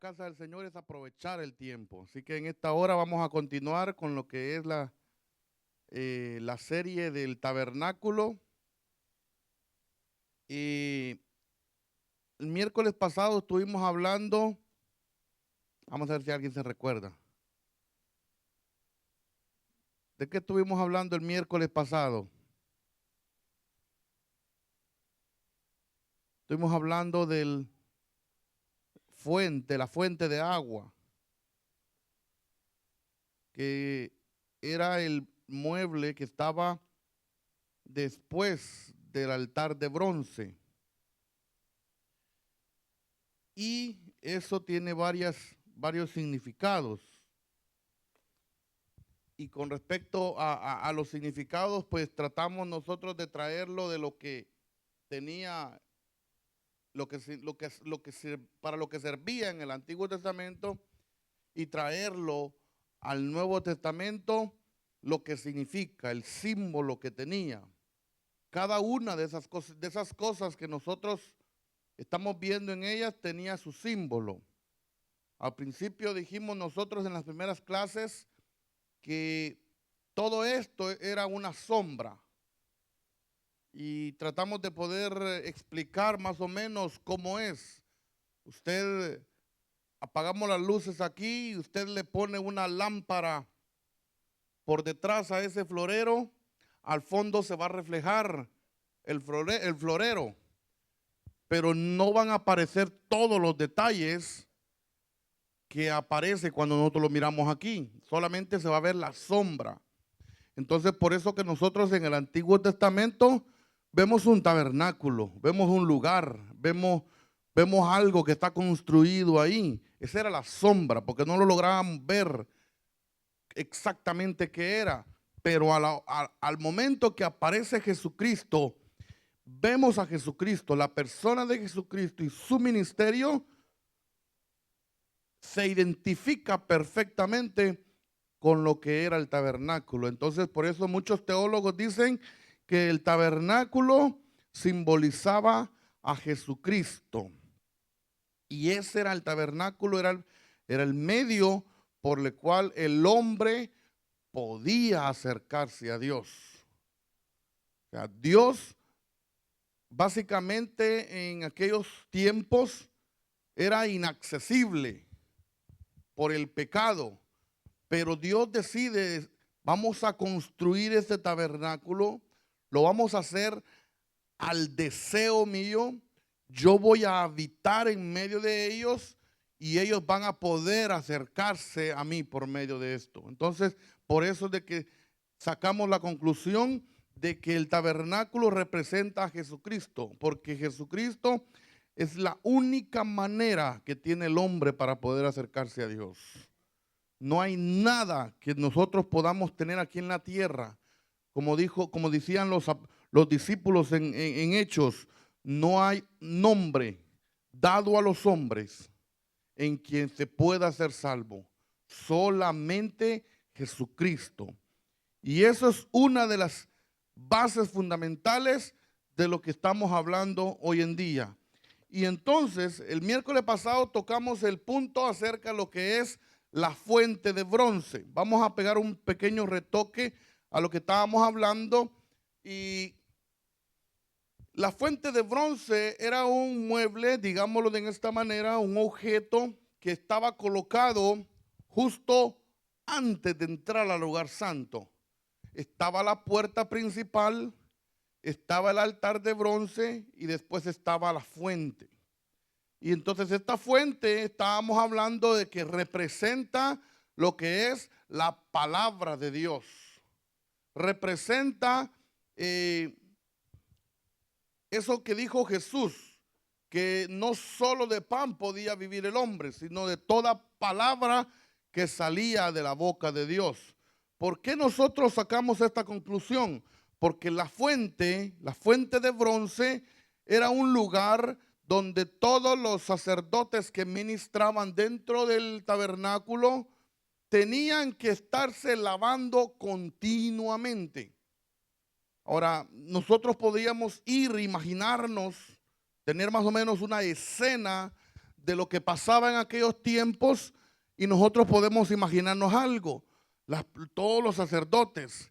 casa del Señor es aprovechar el tiempo. Así que en esta hora vamos a continuar con lo que es la serie del tabernáculo. Y el miércoles pasado estuvimos hablando, vamos a ver si alguien se recuerda. ¿De qué estuvimos hablando el miércoles pasado? Estuvimos hablando del la fuente de agua, que era el mueble que estaba después del altar de bronce. Y eso tiene varios significados. Y con respecto a los significados, pues tratamos nosotros de traerlo de lo que tenía, para lo que servía en el Antiguo Testamento y traerlo al Nuevo Testamento, lo que significa, el símbolo que tenía. Cada una de esas cosas que nosotros estamos viendo en ellas tenía su símbolo. Al principio dijimos nosotros en las primeras clases que todo esto era una sombra y tratamos de poder explicar más o menos cómo es. Usted, apagamos las luces aquí y usted le pone una lámpara por detrás a ese florero, al fondo se va a reflejar el florero, pero no van a aparecer todos los detalles que aparece cuando nosotros lo miramos aquí. Solamente se va a ver la sombra. Entonces, por eso que nosotros en el Antiguo Testamento vemos un tabernáculo, vemos un lugar, vemos algo que está construido ahí. Esa era la sombra, porque no lo lograban ver exactamente qué era. Pero al momento que aparece Jesucristo, vemos a Jesucristo, la persona de Jesucristo y su ministerio se identifica perfectamente con lo que era el tabernáculo. Entonces, por eso muchos teólogos dicen que el tabernáculo simbolizaba a Jesucristo. Y ese era el tabernáculo, era el medio por el cual el hombre podía acercarse a Dios. O sea, Dios básicamente en aquellos tiempos era inaccesible por el pecado. Pero Dios decide, vamos a construir este tabernáculo, lo vamos a hacer al deseo mío, yo voy a habitar en medio de ellos y ellos van a poder acercarse a mí por medio de esto. Entonces, por eso es de que sacamos la conclusión de que el tabernáculo representa a Jesucristo, porque Jesucristo es la única manera que tiene el hombre para poder acercarse a Dios. No hay nada que nosotros podamos tener aquí en la tierra, como decían los discípulos en Hechos, no hay nombre dado a los hombres en quien se pueda ser salvo, solamente Jesucristo. Y eso es una de las bases fundamentales de lo que estamos hablando hoy en día. Y entonces, el miércoles pasado tocamos el punto acerca de lo que es la fuente de bronce. Vamos a pegar un pequeño retoque a lo que estábamos hablando. Y la fuente de bronce era un mueble, digámoslo de esta manera, un objeto que estaba colocado justo antes de entrar al lugar santo. Estaba la puerta principal, estaba el altar de bronce y después estaba la fuente. Y entonces esta fuente, estábamos hablando de que representa lo que es la palabra de Dios. Representa eso que dijo Jesús, que no solo de pan podía vivir el hombre, sino de toda palabra que salía de la boca de Dios. ¿Por qué nosotros sacamos esta conclusión? Porque la fuente de bronce, era un lugar donde todos los sacerdotes que ministraban dentro del tabernáculo tenían que estarse lavando continuamente. Ahora, nosotros podríamos imaginarnos, tener más o menos una escena de lo que pasaba en aquellos tiempos y nosotros podemos imaginarnos algo. Todos los sacerdotes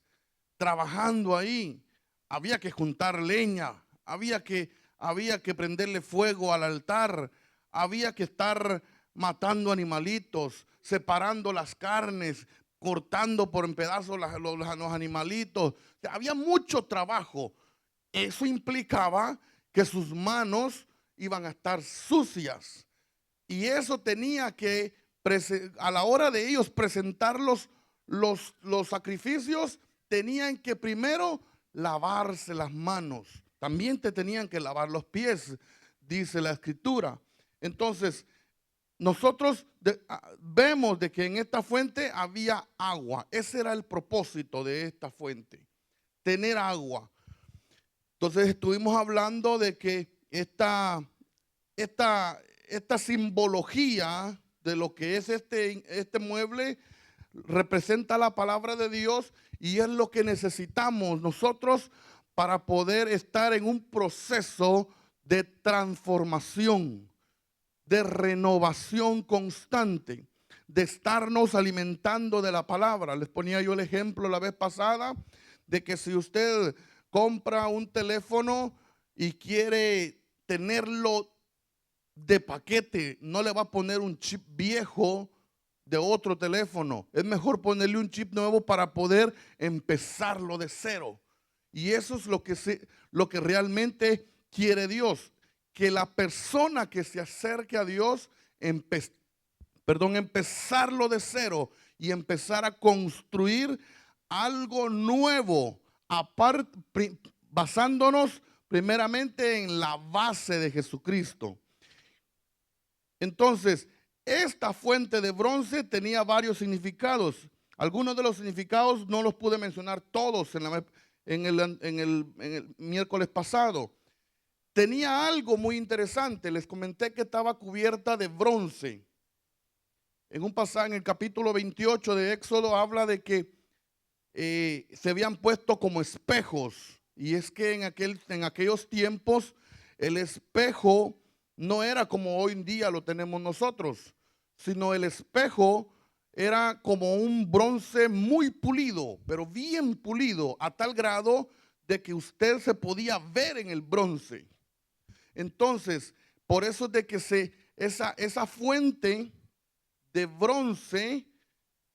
trabajando ahí, había que juntar leña, había que prenderle fuego al altar, había que estar matando animalitos, separando las carnes, cortando por en pedazos los animalitos. O sea, había mucho trabajo. Eso implicaba que sus manos iban a estar sucias. Y eso tenía que, a la hora de ellos presentar los sacrificios, tenían que primero lavarse las manos. También te tenían que lavar los pies, dice la escritura. Entonces, nosotros vemos de que en esta fuente había agua. Ese era el propósito de esta fuente, tener agua. Entonces estuvimos hablando de que esta simbología de lo que es este mueble representa la palabra de Dios y es lo que necesitamos nosotros para poder estar en un proceso de transformación, de renovación constante, de estarnos alimentando de la palabra. Les ponía yo el ejemplo la vez pasada de que si usted compra un teléfono y quiere tenerlo de paquete, no le va a poner un chip viejo de otro teléfono. Es mejor ponerle un chip nuevo para poder empezarlo de cero. Y eso es lo que realmente quiere Dios, que la persona que se acerque a Dios empezarlo de cero y empezar a construir algo nuevo, basándonos primeramente en la base de Jesucristo. Entonces, esta fuente de bronce tenía varios significados. Algunos de los significados no los pude mencionar todos en el miércoles pasado. Tenía algo muy interesante. Les comenté que estaba cubierta de bronce. En un pasaje, en el capítulo 28 de Éxodo, habla de que se habían puesto como espejos. Y es que en aquellos tiempos el espejo no era como hoy en día lo tenemos nosotros, sino el espejo era como un bronce muy pulido, pero bien pulido, a tal grado de que usted se podía ver en el bronce. Entonces, por eso es de que esa fuente de bronce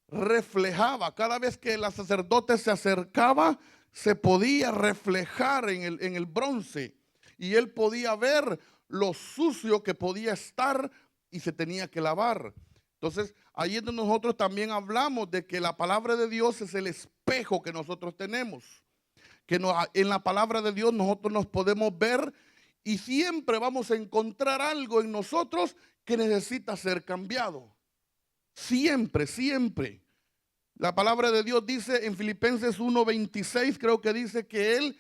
reflejaba, cada vez que el sacerdote se acercaba, se podía reflejar en el bronce y él podía ver lo sucio que podía estar y se tenía que lavar. Entonces, ahí es donde nosotros también hablamos de que la palabra de Dios es el espejo que nosotros tenemos. Que en la palabra de Dios nosotros nos podemos ver y siempre vamos a encontrar algo en nosotros que necesita ser cambiado. Siempre, siempre. La palabra de Dios dice en Filipenses 1:26, creo que dice que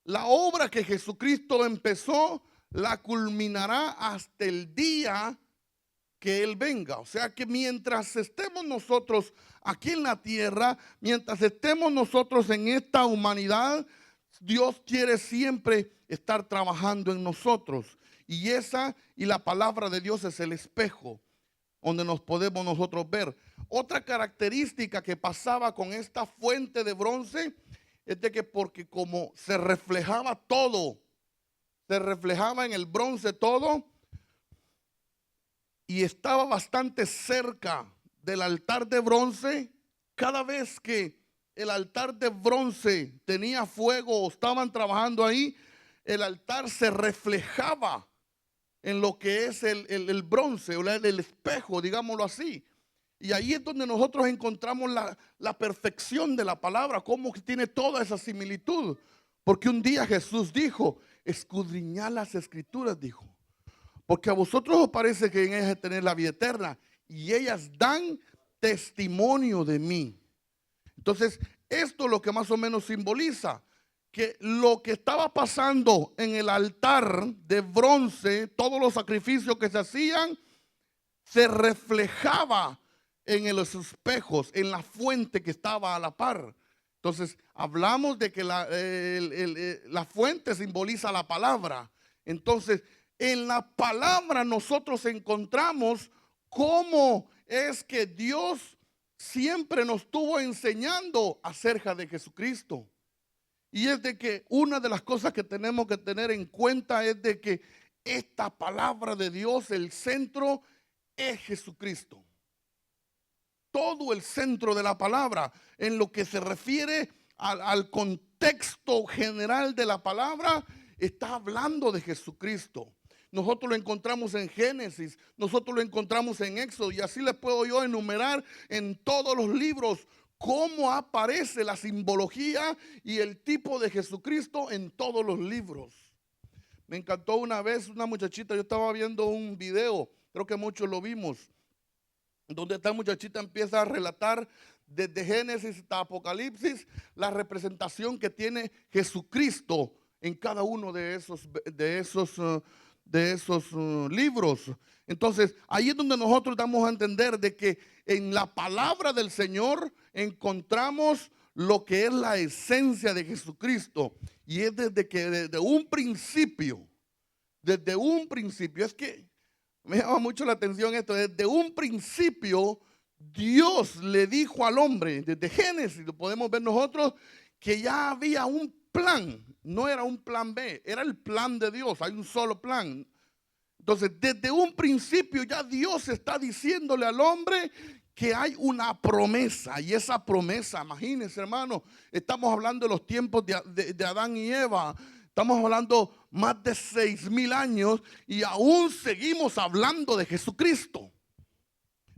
la obra que Jesucristo empezó, la culminará hasta el día que Él venga. O sea que mientras estemos nosotros aquí en la tierra, mientras estemos nosotros en esta humanidad, Dios quiere siempre estar trabajando en nosotros. Y la palabra de Dios es el espejo donde nos podemos nosotros ver. Otra característica que pasaba con esta fuente de bronce es de que porque como se reflejaba todo, se reflejaba en el bronce todo y estaba bastante cerca del altar de bronce, cada vez que el altar de bronce tenía fuego o estaban trabajando ahí, el altar se reflejaba en lo que es el bronce, o el espejo, digámoslo así. Y ahí es donde nosotros encontramos la perfección de la palabra, cómo tiene toda esa similitud. Porque un día Jesús dijo, escudriñad las escrituras, dijo, porque a vosotros os parece que en ellas tener la vida eterna, y ellas dan testimonio de mí. Entonces, esto es lo que más o menos simboliza, que lo que estaba pasando en el altar de bronce, todos los sacrificios que se hacían, se reflejaba en los espejos, en la fuente que estaba a la par. Entonces, hablamos de que la fuente simboliza la palabra. Entonces, En la palabra nosotros encontramos cómo es que Dios siempre nos estuvo enseñando acerca de Jesucristo. Y es de que una de las cosas que tenemos que tener en cuenta es de que esta palabra de Dios, el centro es Jesucristo. Todo el centro de la palabra en lo que se refiere al contexto general de la palabra está hablando de Jesucristo. Nosotros lo encontramos en Génesis, nosotros lo encontramos en Éxodo, y así les puedo yo enumerar en todos los libros cómo aparece la simbología y el tipo de Jesucristo en todos los libros. Me encantó una vez una muchachita, yo estaba viendo un video, creo que muchos lo vimos, donde esta muchachita empieza a relatar desde Génesis hasta Apocalipsis la representación que tiene Jesucristo en cada uno de esos libros. Entonces, ahí es donde nosotros damos a entender de que en la palabra del Señor encontramos lo que es la esencia de Jesucristo. Y es desde un principio, es que me llama mucho la atención esto, desde un principio Dios le dijo al hombre, desde Génesis, lo podemos ver nosotros, que ya había un plan, no era un plan B, era el plan de Dios, hay un solo plan. Entonces, desde un principio ya Dios está diciéndole al hombre que hay una promesa, y esa promesa, imagínense, hermano, estamos hablando de los tiempos de Adán y Eva, estamos hablando más de 6,000 años y aún seguimos hablando de Jesucristo.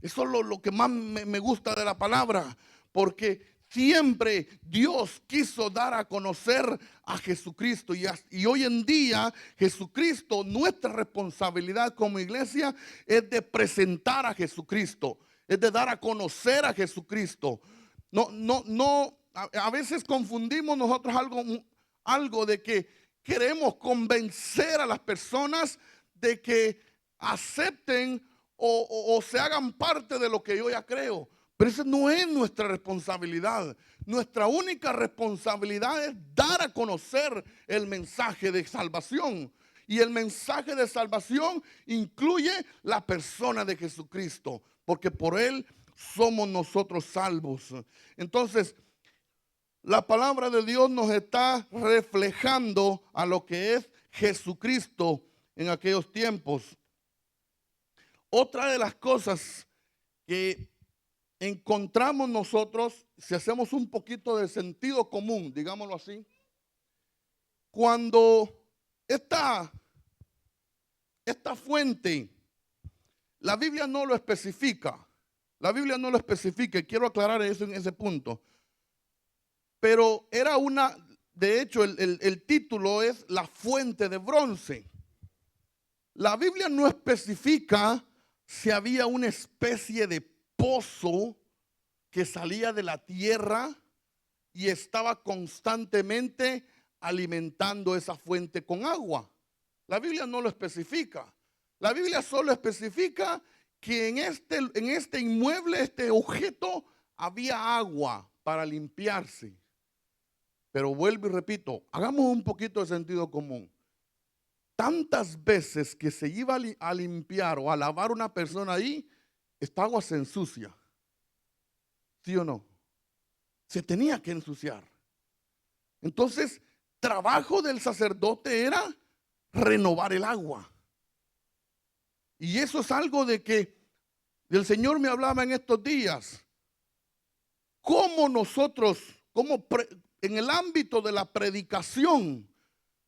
Eso es lo que más me gusta de la palabra, porque siempre Dios quiso dar a conocer a Jesucristo, y hoy en día Jesucristo, nuestra responsabilidad como iglesia es de presentar a Jesucristo, es de dar a conocer a Jesucristo. A veces confundimos nosotros algo de que queremos convencer a las personas de que acepten o se hagan parte de lo que yo ya creo. Pero esa no es nuestra responsabilidad. Nuestra única responsabilidad es dar a conocer el mensaje de salvación. Y el mensaje de salvación incluye la persona de Jesucristo, porque por Él somos nosotros salvos. Entonces, la palabra de Dios nos está reflejando a lo que es Jesucristo en aquellos tiempos. Otra de las cosas que encontramos nosotros, si hacemos un poquito de sentido común, digámoslo así, cuando esta fuente, la Biblia no lo especifica, y quiero aclarar eso en ese punto, pero era de hecho el título es La Fuente de Bronce. La Biblia no especifica si había una especie de pozo que salía de la tierra y estaba constantemente alimentando esa fuente con agua. La Biblia no lo especifica. La Biblia solo especifica que en este inmueble, este objeto, había agua para limpiarse. Pero vuelvo y repito, hagamos un poquito de sentido común. Tantas veces que se iba a limpiar o a lavar una persona ahí, esta agua se ensucia. ¿Sí o no? Se tenía que ensuciar. Entonces, trabajo del sacerdote era renovar el agua. Y eso es algo de que el Señor me hablaba en estos días. Cómo nosotros, en el ámbito de la predicación,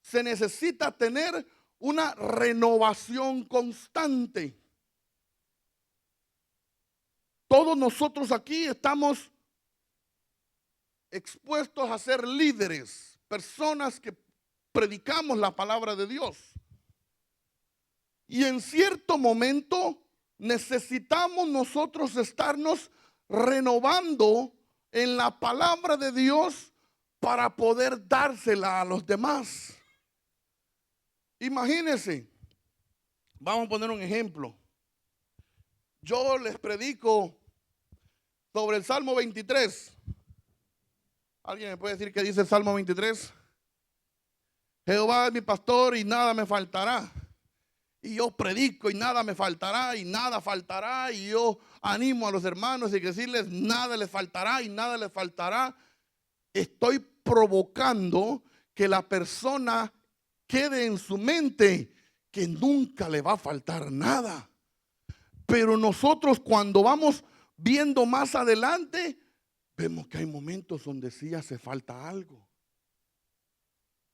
se necesita tener una renovación constante. Todos nosotros aquí estamos expuestos a ser líderes, personas que predicamos la palabra de Dios. Y en cierto momento necesitamos nosotros estarnos renovando en la palabra de Dios para poder dársela a los demás. Imagínense, vamos a poner un ejemplo. Yo les predico sobre el Salmo 23. ¿Alguien me puede decir qué dice el Salmo 23? Jehová es mi pastor y nada me faltará. y yo predico y nada me faltará y nada faltará, y yo animo a los hermanos y decirles nada les faltará y nada les faltará, estoy provocando que la persona quede en su mente que nunca le va a faltar nada. Pero nosotros, cuando vamos viendo más adelante, vemos que hay momentos donde sí hace falta algo.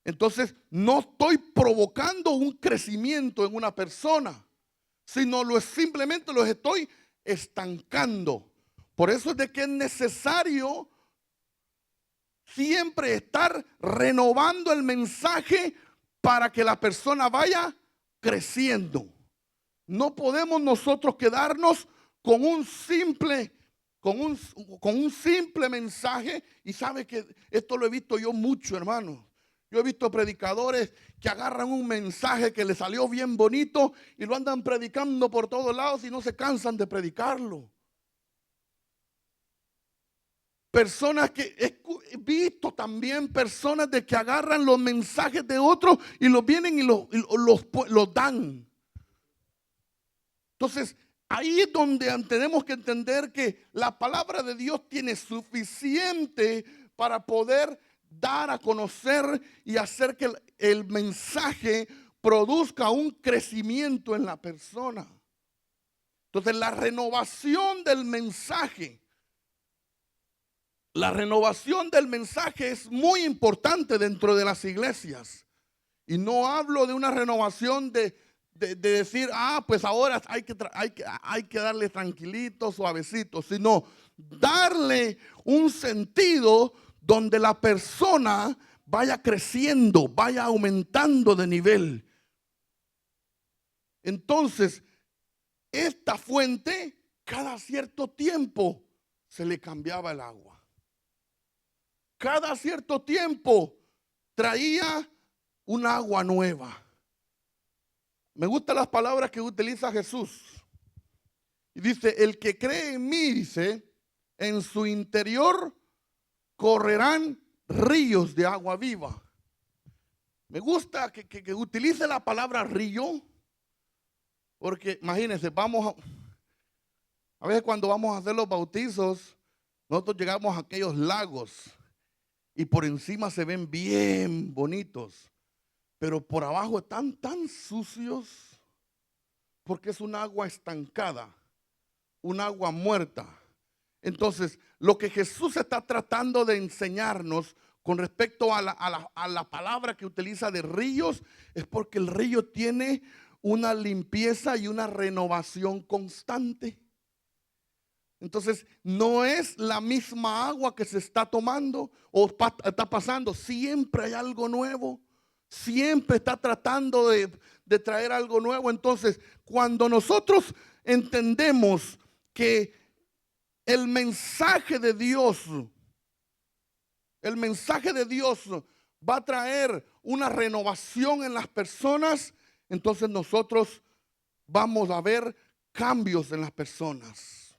Entonces, no estoy provocando un crecimiento en una persona, sino simplemente los estoy estancando. Por eso es de que es necesario siempre estar renovando el mensaje para que la persona vaya creciendo. No podemos nosotros quedarnos con un simple mensaje. Y sabe que esto lo he visto yo mucho, hermano. Yo he visto predicadores que agarran un mensaje que les salió bien bonito y lo andan predicando por todos lados y no se cansan de predicarlo. Personas que he visto también, personas de que agarran los mensajes de otros y los vienen y los dan. Entonces, ahí es donde tenemos que entender que la palabra de Dios tiene suficiente para poder dar a conocer y hacer que el mensaje produzca un crecimiento en la persona. Entonces, la renovación del mensaje es muy importante dentro de las iglesias. Y no hablo de una renovación de decir, pues ahora hay que darle tranquilito, suavecito, sino darle un sentido donde la persona vaya creciendo, vaya aumentando de nivel. Entonces, esta fuente, cada cierto tiempo se le cambiaba el agua. Cada cierto tiempo traía un agua nueva. Me gustan las palabras que utiliza Jesús. Y dice, el que cree en mí, dice, en su interior correrán ríos de agua viva. Me gusta que utilice la palabra río, porque imagínense, a veces cuando vamos a hacer los bautizos, nosotros llegamos a aquellos lagos y por encima se ven bien bonitos, pero por abajo están tan sucios porque es un agua estancada, un agua muerta. Entonces, lo que Jesús está tratando de enseñarnos con respecto a la palabra que utiliza de ríos, es porque el río tiene una limpieza y una renovación constante. Entonces, no es la misma agua que se está tomando o está pasando. Siempre hay algo nuevo. Siempre está tratando de traer algo nuevo. Entonces, cuando nosotros entendemos que el mensaje de Dios va a traer una renovación en las personas, entonces nosotros vamos a ver cambios en las personas.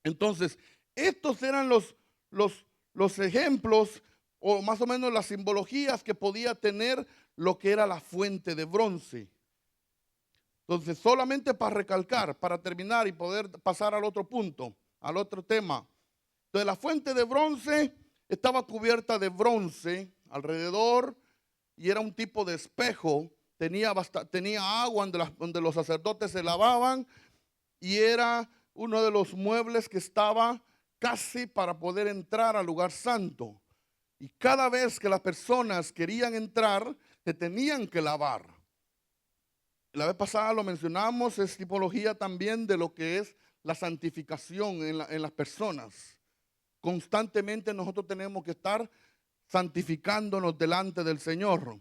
Entonces, estos eran los ejemplos o más o menos las simbologías que podía tener lo que era la fuente de bronce. Entonces, solamente para recalcar, para terminar y poder pasar al otro punto, al otro tema. Entonces, la fuente de bronce estaba cubierta de bronce alrededor y era un tipo de espejo. Tenía agua donde los sacerdotes se lavaban y era uno de los muebles que estaba casi para poder entrar al lugar santo. Y cada vez que las personas querían entrar, se tenían que lavar. La vez pasada lo mencionamos, es tipología también de lo que es la santificación en las personas. Constantemente nosotros tenemos que estar santificándonos delante del Señor.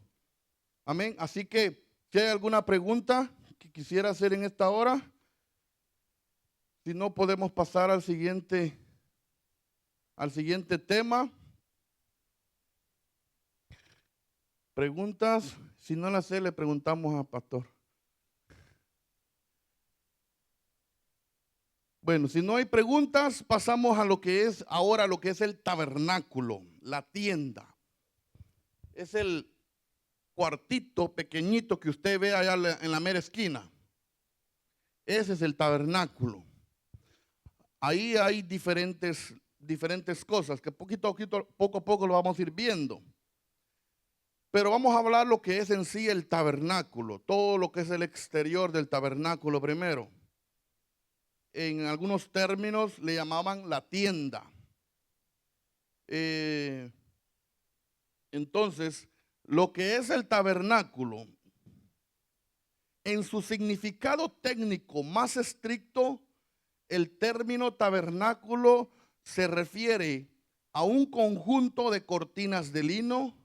Amén. Así que si hay alguna pregunta que quisiera hacer en esta hora, si no podemos pasar al siguiente tema. Preguntas, si no las sé, le preguntamos al pastor. Bueno, si no hay preguntas, pasamos a lo que es ahora, lo que es el tabernáculo, la tienda. Es el cuartito pequeñito que usted ve allá en la mera esquina. Ese es el tabernáculo. Ahí hay diferentes cosas que poco a poco lo vamos a ir viendo. Pero vamos a hablar lo que es en sí el tabernáculo, todo lo que es el exterior del tabernáculo primero. En algunos términos le llamaban la tienda. Entonces, lo que es el tabernáculo, en su significado técnico más estricto, el término tabernáculo se refiere a un conjunto de cortinas de lino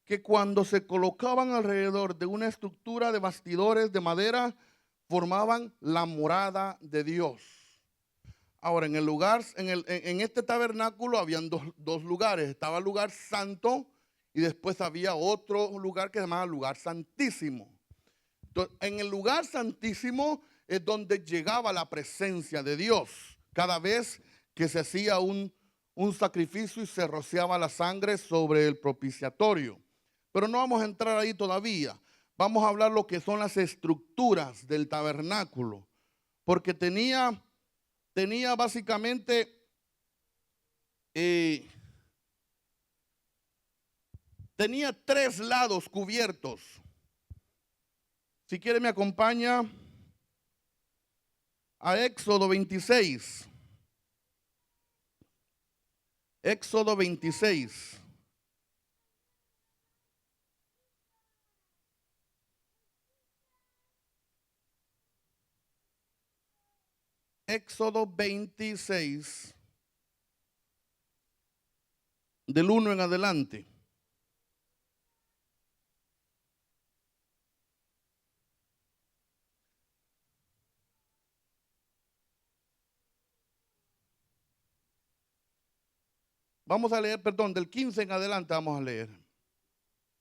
que cuando se colocaban alrededor de una estructura de bastidores de madera, formaban la morada de Dios. Ahora, en el lugar, en este tabernáculo habían dos lugares. Estaba el lugar santo y después había otro lugar que se llamaba lugar santísimo. Entonces, en el lugar santísimo es donde llegaba la presencia de Dios. Cada vez que se hacía un sacrificio y se rociaba la sangre sobre el propiciatorio. Pero no vamos a entrar ahí todavía. Vamos a hablar lo que son las estructuras del tabernáculo. Porque tenía básicamente tenía 3 lados cubiertos. Si quiere me acompaña a Éxodo 26. Éxodo 26. Éxodo 26, del 1 en adelante. Vamos a leer, perdón, del 15 en adelante vamos a leer.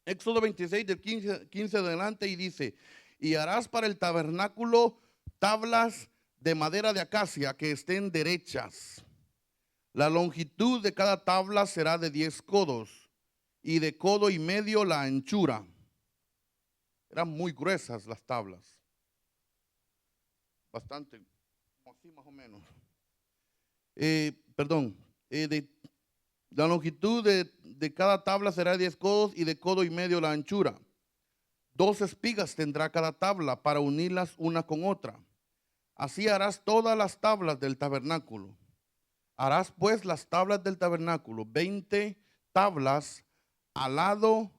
Éxodo 26, del 15 en adelante, y dice: y harás para el tabernáculo tablas de madera de acacia que estén derechas. La longitud de cada tabla será de 10 codos y de codo y medio la anchura. Eran muy gruesas las tablas. Bastante, como así más o menos. La longitud de cada tabla será de 10 codos y de codo y medio la anchura. 2 espigas tendrá cada tabla para unirlas una con otra. Así harás todas las tablas del tabernáculo. Harás pues las tablas del tabernáculo, 20 tablas al lado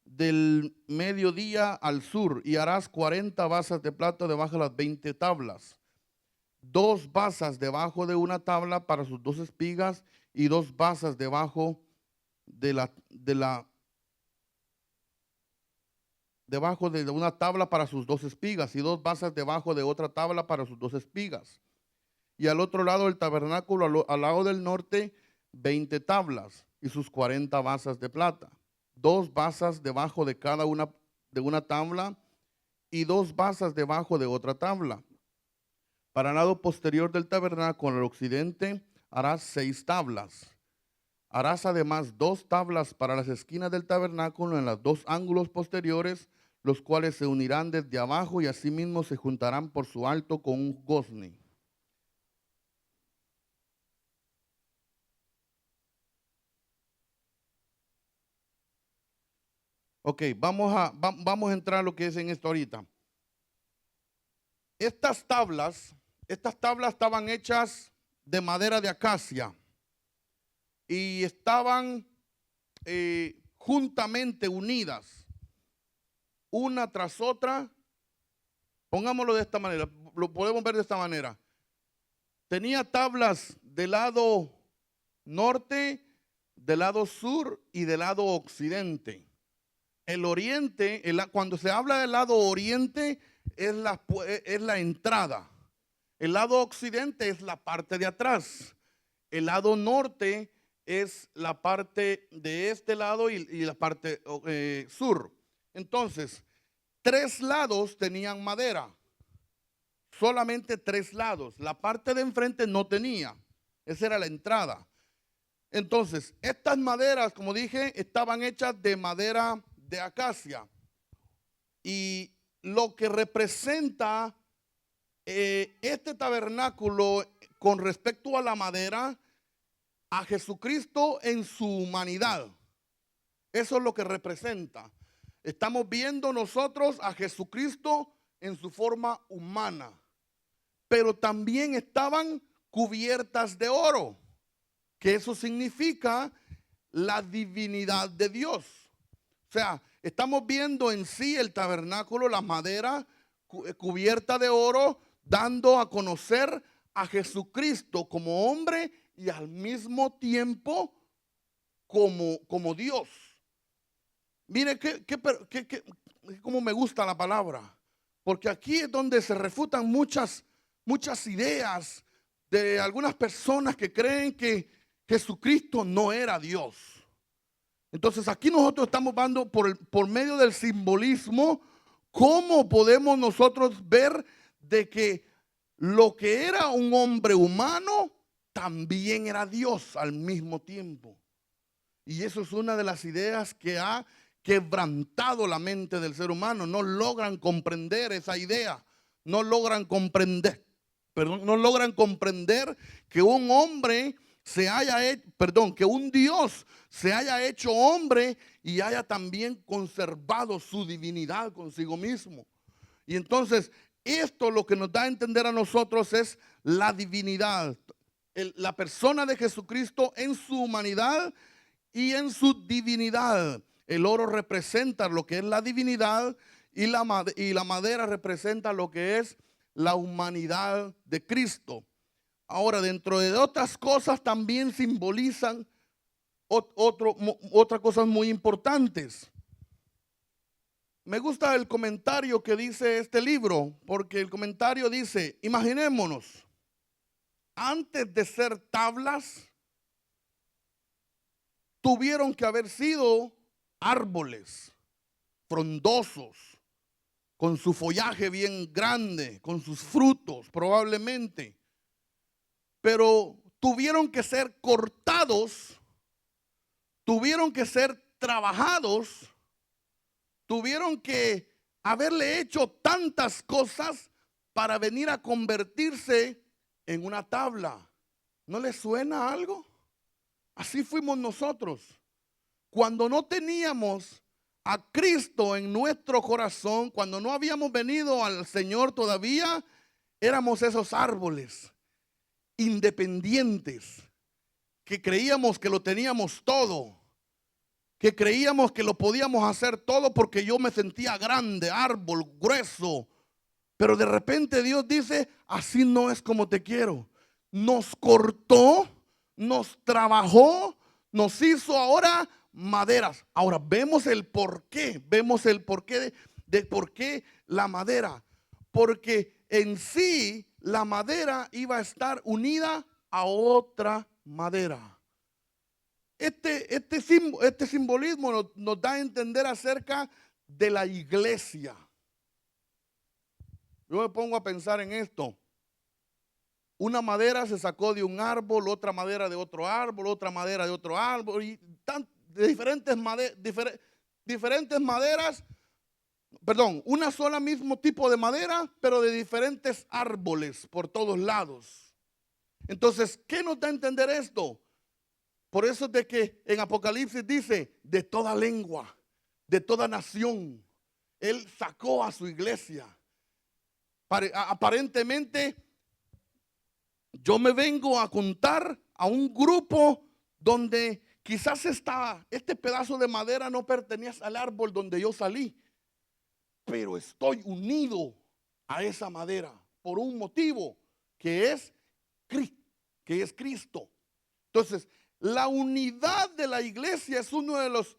del mediodía al sur, y harás 40 basas de plata debajo de las 20 tablas. 2 basas debajo de una tabla para sus 2 espigas, y 2 basas debajo debajo de una tabla para sus 2 espigas, y 2 basas debajo de otra tabla para sus 2 espigas. Y al otro lado del tabernáculo, al lado del norte, 20 tablas y sus 40 basas de plata. 2 basas debajo de cada una de una tabla y 2 basas debajo de otra tabla. Para el lado posterior del tabernáculo, al occidente, harás 6 tablas. Harás además 2 tablas para las esquinas del tabernáculo en los 2 ángulos posteriores, los cuales se unirán desde abajo y asimismo se juntarán por su alto con un gozne. Ok, vamos a entrar a lo que es en esto ahorita. Estas tablas estaban hechas de madera de acacia y estaban juntamente unidas, una tras otra. Pongámoslo de esta manera, lo podemos ver de esta manera. Tenía tablas del lado norte, del lado sur y del lado occidente. El oriente, cuando se habla del lado oriente, es la entrada. El lado occidente es la parte de atrás. El lado norte es la parte de este lado y la parte sur. Entonces, 3 lados tenían madera. Solamente 3 lados. La parte de enfrente no tenía. Esa era la entrada. Entonces, estas maderas, como dije, estaban hechas de madera de acacia. Y lo que representa este tabernáculo con respecto a la madera, a Jesucristo en su humanidad. Eso es lo que representa. Estamos viendo nosotros a Jesucristo en su forma humana, pero también estaban cubiertas de oro, que eso significa la divinidad de Dios. O sea, estamos viendo en sí el tabernáculo, la madera cubierta de oro, dando a conocer a Jesucristo como hombre y al mismo tiempo como Dios. Mire cómo me gusta la palabra, porque aquí es donde se refutan muchas ideas de algunas personas que creen que Jesucristo no era Dios. Entonces aquí nosotros estamos viendo por medio del simbolismo cómo podemos nosotros ver de que lo que era un hombre humano también era Dios al mismo tiempo. Y eso es una de las ideas que ha quebrantado la mente del ser humano. No logran comprender esa idea. No logran comprender que un hombre que un Dios se haya hecho hombre y haya también conservado su divinidad consigo mismo. Y entonces esto lo que nos da a entender a nosotros es la divinidad. La persona de Jesucristo en su humanidad y en su divinidad. El oro representa lo que es la divinidad y la madera representa lo que es la humanidad de Cristo. Ahora, dentro de otras cosas también simbolizan otras cosas muy importantes. Me gusta el comentario que dice este libro, porque el comentario dice: imaginémonos, antes de ser tablas, tuvieron que haber sido árboles frondosos, con su follaje bien grande, con sus frutos probablemente. Pero tuvieron que ser cortados, tuvieron que ser trabajados, tuvieron que haberle hecho tantas cosas para venir a convertirse en una tabla. ¿No les suena algo? Así fuimos nosotros. Cuando no teníamos a Cristo en nuestro corazón, cuando no habíamos venido al Señor todavía, éramos esos árboles independientes que creíamos que lo teníamos todo, que creíamos que lo podíamos hacer todo porque yo me sentía grande, árbol, grueso. Pero de repente Dios dice: así no es como te quiero. Nos cortó, nos trabajó, nos hizo ahora maderas. Ahora vemos el porqué de por qué la madera. Porque en sí la madera iba a estar unida a otra madera. Este simbolismo nos da a entender acerca de la iglesia. Yo me pongo a pensar en esto. Una madera se sacó de un árbol, otra madera de otro árbol, otra madera de otro árbol, y de diferentes maderas, perdón, una sola mismo tipo de madera, pero de diferentes árboles por todos lados. Entonces, ¿qué nos da a entender esto? Por eso es de que en Apocalipsis dice: de toda lengua, de toda nación, Él sacó a su iglesia. Aparentemente, yo me vengo a contar a un grupo donde quizás este pedazo de madera no pertenece al árbol donde yo salí, pero estoy unido a esa madera por un motivo que es Cristo. Entonces, la unidad de la iglesia es uno de los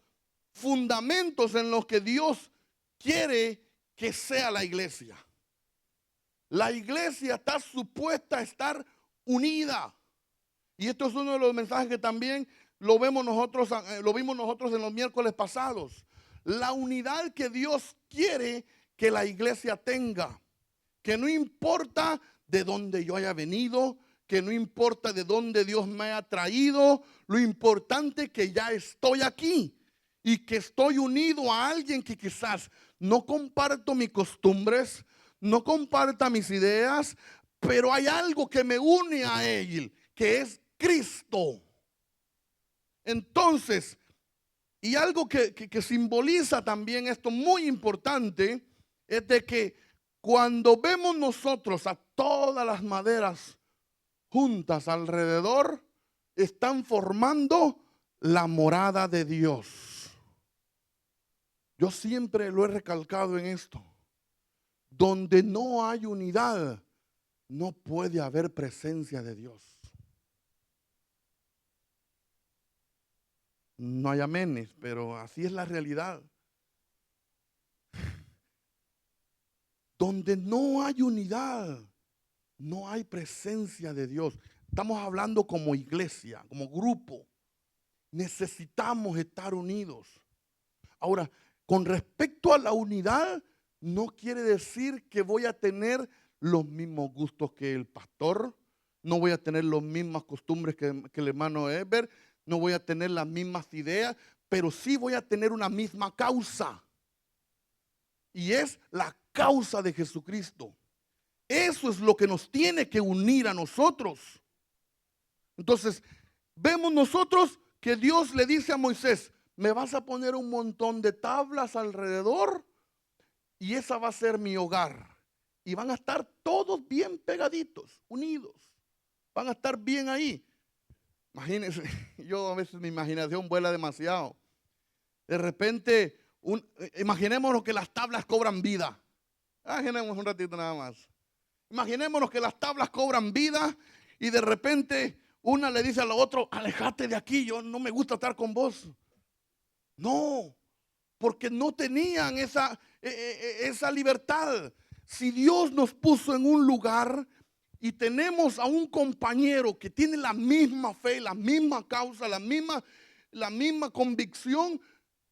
fundamentos en los que Dios quiere que sea la iglesia. La iglesia está supuesta a estar unida. Y esto es uno de los mensajes que también lo vimos nosotros en los miércoles pasados. La unidad que Dios quiere que la iglesia tenga. Que no importa de dónde yo haya venido, que no importa de dónde Dios me haya traído, lo importante es que ya estoy aquí y que estoy unido a alguien que quizás no comparto mis costumbres, no comparto mis ideas, pero hay algo que me une a él, que es Cristo. Entonces, y algo que simboliza también esto muy importante, es de que cuando vemos nosotros a todas las maderas juntas alrededor, están formando la morada de Dios. Yo siempre lo he recalcado en esto. Donde no hay unidad, no puede haber presencia de Dios. No hay amenes, pero así es la realidad. Donde no hay unidad, no hay presencia de Dios. Estamos hablando como iglesia, como grupo. Necesitamos estar unidos. Ahora, con respecto a la unidad, no quiere decir que voy a tener los mismos gustos que el pastor, no voy a tener las mismas costumbres que el hermano Eber, no voy a tener las mismas ideas, pero sí voy a tener una misma causa. Y es la causa de Jesucristo. Eso es lo que nos tiene que unir a nosotros. Entonces, vemos nosotros que Dios le dice a Moisés: me vas a poner un montón de tablas alrededor y esa va a ser mi hogar. Y van a estar todos bien pegaditos, unidos. Van a estar bien ahí. Imagínense, yo a veces mi imaginación vuela demasiado. De repente, imaginémonos que las tablas cobran vida. Imaginemos un ratito nada más. Imaginémonos que las tablas cobran vida y de repente una le dice a la otra: alejate de aquí, yo no me gusta estar con vos. No, porque no tenían esa libertad. Si Dios nos puso en un lugar y tenemos a un compañero que tiene la misma fe, la misma causa, la misma convicción,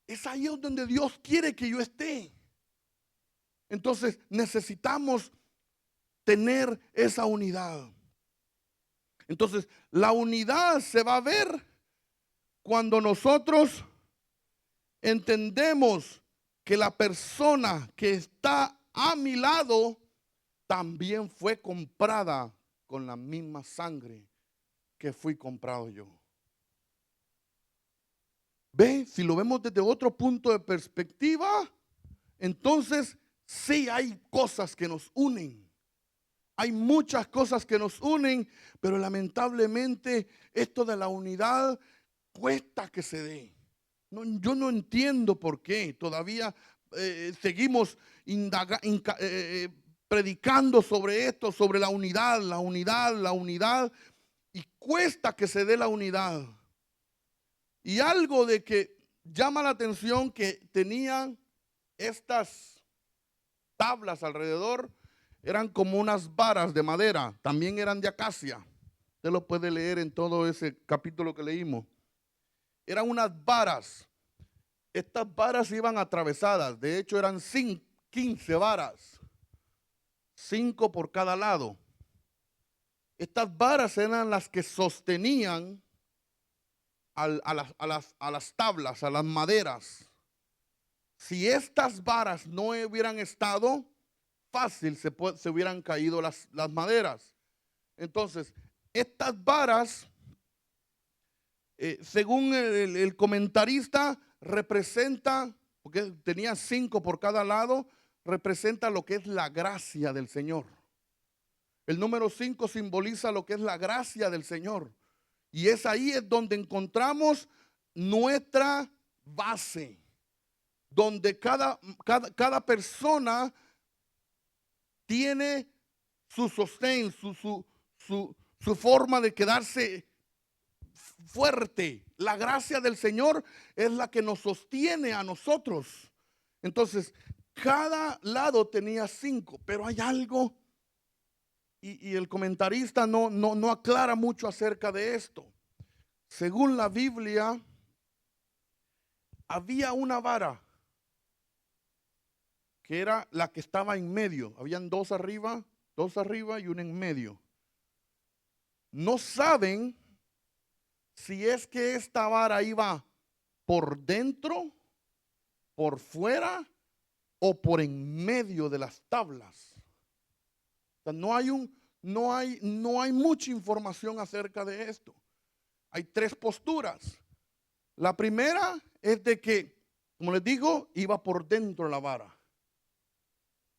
es ahí donde Dios quiere que yo esté. Entonces necesitamos tener esa unidad. Entonces la unidad se va a ver cuando nosotros entendemos que la persona que está a mi lado también fue comprada con la misma sangre que fui comprado yo. ¿Ve? Si lo vemos desde otro punto de perspectiva, entonces sí hay cosas que nos unen. Hay muchas cosas que nos unen, pero lamentablemente esto de la unidad cuesta que se dé. No, yo no entiendo por qué todavía seguimos predicando sobre esto, sobre la unidad, y cuesta que se dé la unidad. Y algo de que llama la atención, que tenían estas tablas alrededor, eran como unas varas de madera, también eran de acacia. Usted lo puede leer en todo ese capítulo que leímos. Eran unas varas. Estas varas iban atravesadas. De hecho, eran 15 varas. 5 por cada lado. Estas varas eran las que sostenían a las tablas, a las maderas. Si estas varas no hubieran estado, fácil se hubieran caído las maderas. Entonces, estas varas, según el comentarista, representa, porque tenía 5 por cada lado, representa lo que es la gracia del Señor. El número 5 simboliza lo que es la gracia del Señor. Y es ahí es donde encontramos nuestra base, donde cada persona tiene su sostén, su forma de quedarse fuerte. La gracia del Señor es la que nos sostiene a nosotros. Entonces, cada lado tenía 5, pero hay algo, y el comentarista no aclara mucho acerca de esto. Según la Biblia, había una vara que era la que estaba en medio. Habían dos arriba y una en medio. No saben si es que esta vara iba por dentro, por fuera o por en medio de las tablas. O sea, no hay mucha información acerca de esto. Hay tres posturas. La primera es de que, como les digo, iba por dentro de la vara.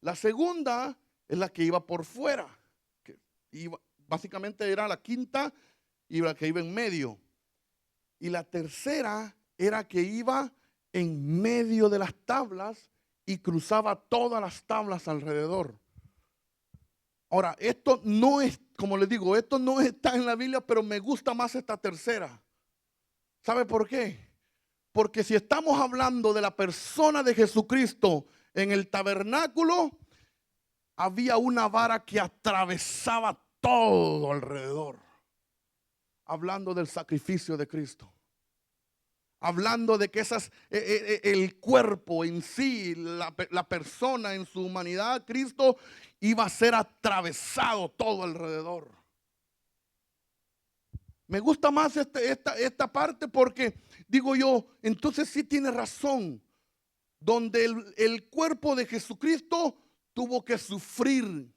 La segunda es la que iba por fuera, que básicamente era la quinta y la que iba en medio. Y la tercera era que iba en medio de las tablas y cruzaba todas las tablas alrededor. Ahora, esto no es, como les digo, esto no está en la Biblia, pero me gusta más esta tercera. ¿Sabe por qué? Porque si estamos hablando de la persona de Jesucristo en el tabernáculo, había una vara que atravesaba todo alrededor. Hablando del sacrificio de Cristo. Hablando de que el cuerpo en sí, la persona en su humanidad, Cristo, iba a ser atravesado todo alrededor. Me gusta más esta parte porque, digo yo, entonces sí tiene razón. Donde el cuerpo de Jesucristo tuvo que sufrir,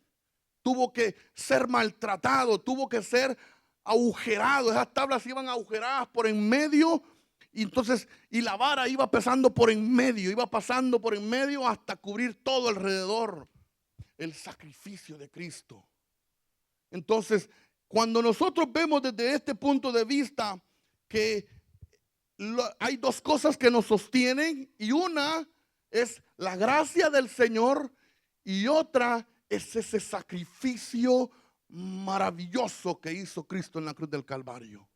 tuvo que ser maltratado, tuvo que ser agujerado. Esas tablas iban agujeradas por en medio. Y entonces, y la vara iba pasando por en medio, iba pasando por en medio hasta cubrir todo alrededor. El sacrificio de Cristo. Entonces, cuando nosotros vemos desde este punto de vista que hay dos cosas que nos sostienen, y una es la gracia del Señor y otra es ese sacrificio maravilloso que hizo Cristo en la cruz del Calvario.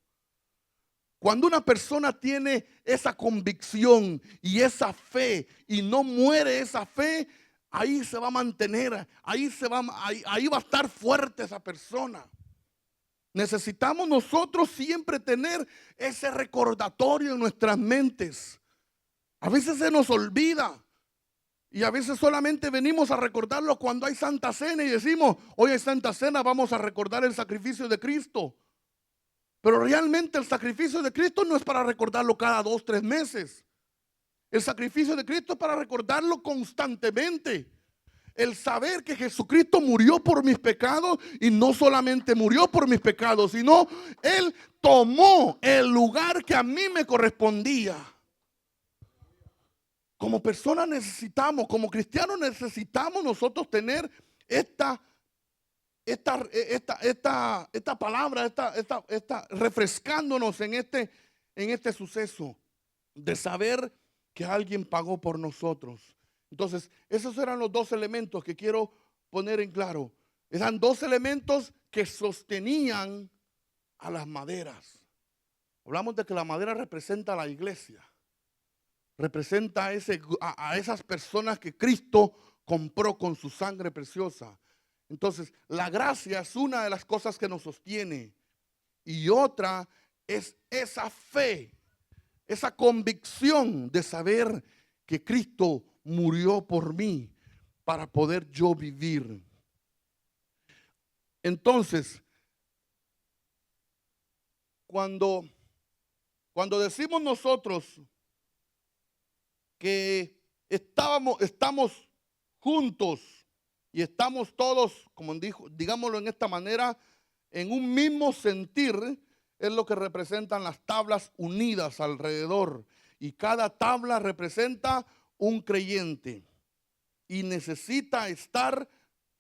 Cuando una persona tiene esa convicción y esa fe y no muere esa fe, ahí se va a mantener, ahí va a estar fuerte esa persona. Necesitamos nosotros siempre tener ese recordatorio en nuestras mentes. A veces se nos olvida y a veces solamente venimos a recordarlo cuando hay Santa Cena y decimos, hoy hay Santa Cena, vamos a recordar el sacrificio de Cristo. Pero realmente el sacrificio de Cristo no es para recordarlo cada 2, 3 meses. El sacrificio de Cristo es para recordarlo constantemente. El saber que Jesucristo murió por mis pecados y no solamente murió por mis pecados, sino Él tomó el lugar que a mí me correspondía. Como personas necesitamos, como cristianos necesitamos nosotros tener esta palabra, refrescándonos en este suceso de saber que alguien pagó por nosotros. Entonces, esos eran los dos elementos que quiero poner en claro. Eran dos elementos que sostenían a las maderas. Hablamos de que la madera representa a la iglesia. Representa a esas personas que Cristo compró con su sangre preciosa. Entonces, la gracia es una de las cosas que nos sostiene. Y otra es esa fe, esa convicción de saber que Cristo murió por mí para poder yo vivir. Entonces, cuando decimos nosotros que estamos juntos y estamos todos, como digámoslo en esta manera, en un mismo sentir, es lo que representan las tablas unidas alrededor. Y cada tabla representa un creyente y necesita estar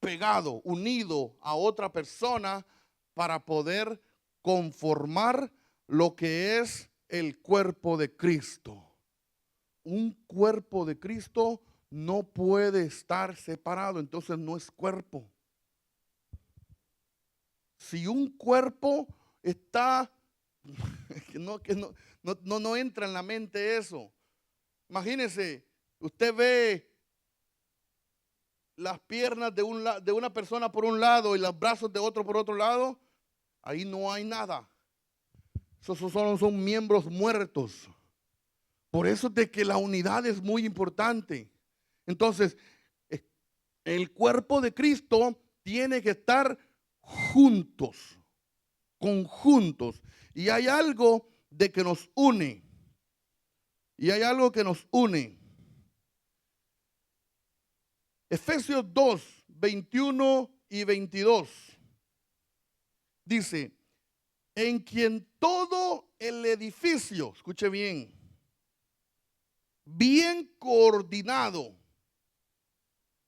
pegado, unido a otra persona para poder conformar lo que es el cuerpo de Cristo. Un cuerpo de Cristo no puede estar separado, entonces no es cuerpo. Si un cuerpo está, no entra en la mente eso. Imagínese, usted ve las piernas de una persona por un lado y los brazos de otro por otro lado, ahí no hay nada. Esos son miembros muertos. Por eso es de que la unidad es muy importante. Entonces, el cuerpo de Cristo tiene que estar juntos, conjuntos. Y hay algo de que nos une. Y hay algo que nos une. Efesios 2, 21 y 22. Dice, en quien todo el edificio, escuche bien, bien coordinado. O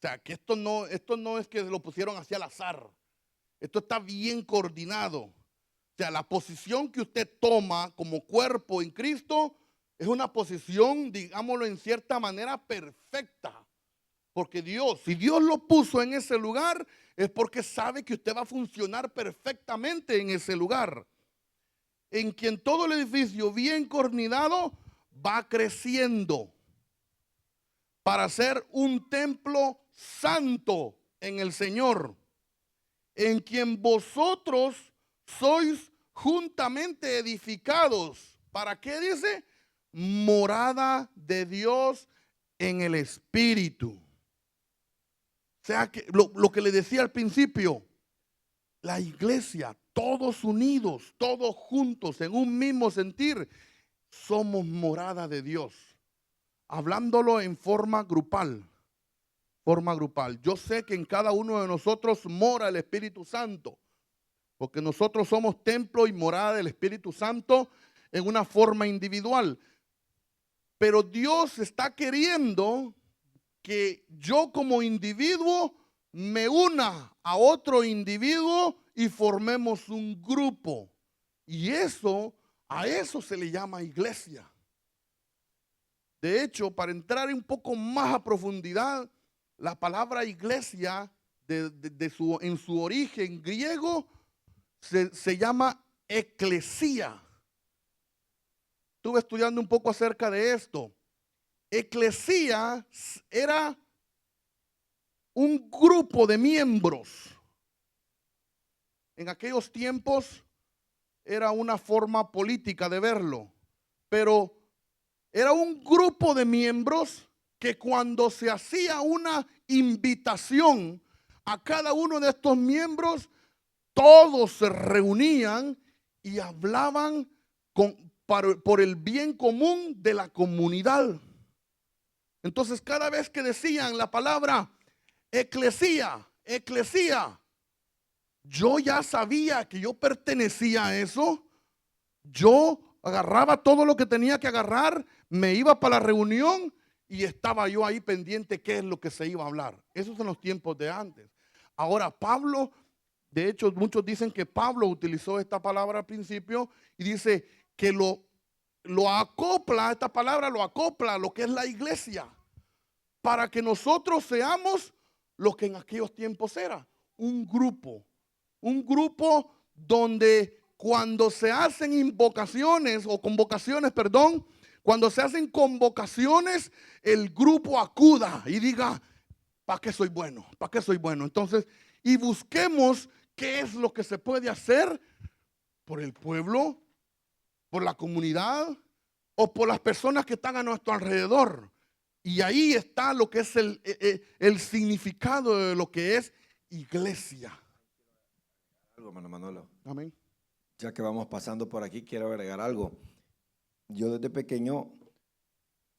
sea, que esto no es que lo pusieron así al azar. Esto está bien coordinado. O sea, la posición que usted toma como cuerpo en Cristo es una posición, digámoslo en cierta manera, perfecta. Porque Dios, si Dios lo puso en ese lugar, es porque sabe que usted va a funcionar perfectamente en ese lugar. En quien todo el edificio bien coordinado va creciendo para ser un templo santo en el Señor, en quien vosotros sois juntamente edificados. ¿Para qué dice? Morada de Dios en el Espíritu. O sea, que lo que le decía al principio, la iglesia, todos unidos, todos juntos, en un mismo sentir, somos morada de Dios. Hablándolo en forma grupal. Yo sé que en cada uno de nosotros mora el Espíritu Santo, porque nosotros somos templo y morada del Espíritu Santo en una forma individual. Pero Dios está queriendo que yo como individuo me una a otro individuo y formemos un grupo. Y a eso se le llama iglesia. De hecho, para entrar un poco más a profundidad, la palabra iglesia en su origen griego se llama eclesía. Estuve estudiando un poco acerca de esto. Eclesía era un grupo de miembros. En aquellos tiempos era una forma política de verlo, pero era un grupo de miembros que cuando se hacía una invitación a cada uno de estos miembros, todos se reunían y hablaban por el bien común de la comunidad. Entonces, cada vez que decían la palabra eclesía, yo ya sabía que yo pertenecía a eso. Yo agarraba todo lo que tenía que agarrar, me iba para la reunión y estaba yo ahí pendiente qué es lo que se iba a hablar. Esos son los tiempos de antes. Ahora Pablo, de hecho muchos dicen que Pablo utilizó esta palabra al principio y dice que lo acopla, esta palabra lo acopla a lo que es la iglesia, para que nosotros seamos lo que en aquellos tiempos era, un grupo donde cuando se hacen invocaciones o convocaciones, perdón, cuando se hacen convocaciones, el grupo acuda y diga, ¿para qué soy bueno? ¿Para qué soy bueno? Entonces, y busquemos qué es lo que se puede hacer por el pueblo, por la comunidad o por las personas que están a nuestro alrededor. Y ahí está lo que es el significado de lo que es iglesia. Algo, hermano Manolo. Amén. Ya que vamos pasando por aquí, quiero agregar algo. Yo desde pequeño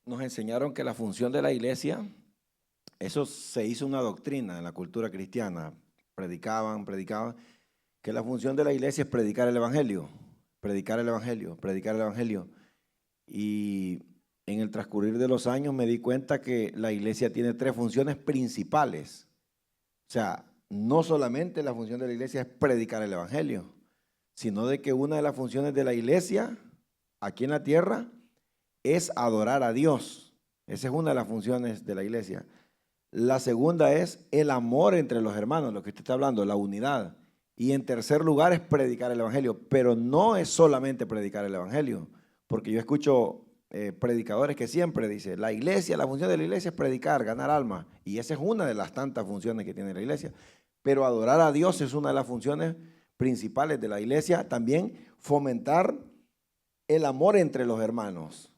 nos enseñaron que la función de la iglesia, eso se hizo una doctrina en la cultura cristiana. Predicaban, que la función de la iglesia es predicar el evangelio. Y en el transcurrir de los años me di cuenta que la iglesia tiene tres funciones principales. O sea, no solamente la función de la iglesia es predicar el evangelio, sino de que una de las funciones de la iglesia aquí en la tierra es adorar a Dios. Esa es una de las funciones de la iglesia. La segunda es el amor entre los hermanos, lo que usted está hablando, la unidad. Y en tercer lugar es predicar el evangelio, pero no es solamente predicar el evangelio, porque yo escucho predicadores que siempre dicen, la iglesia, la función de la iglesia es predicar, ganar almas, y esa es una de las tantas funciones que tiene la iglesia, pero adorar a Dios es una de las funciones principales de la iglesia, también fomentar el amor entre los hermanos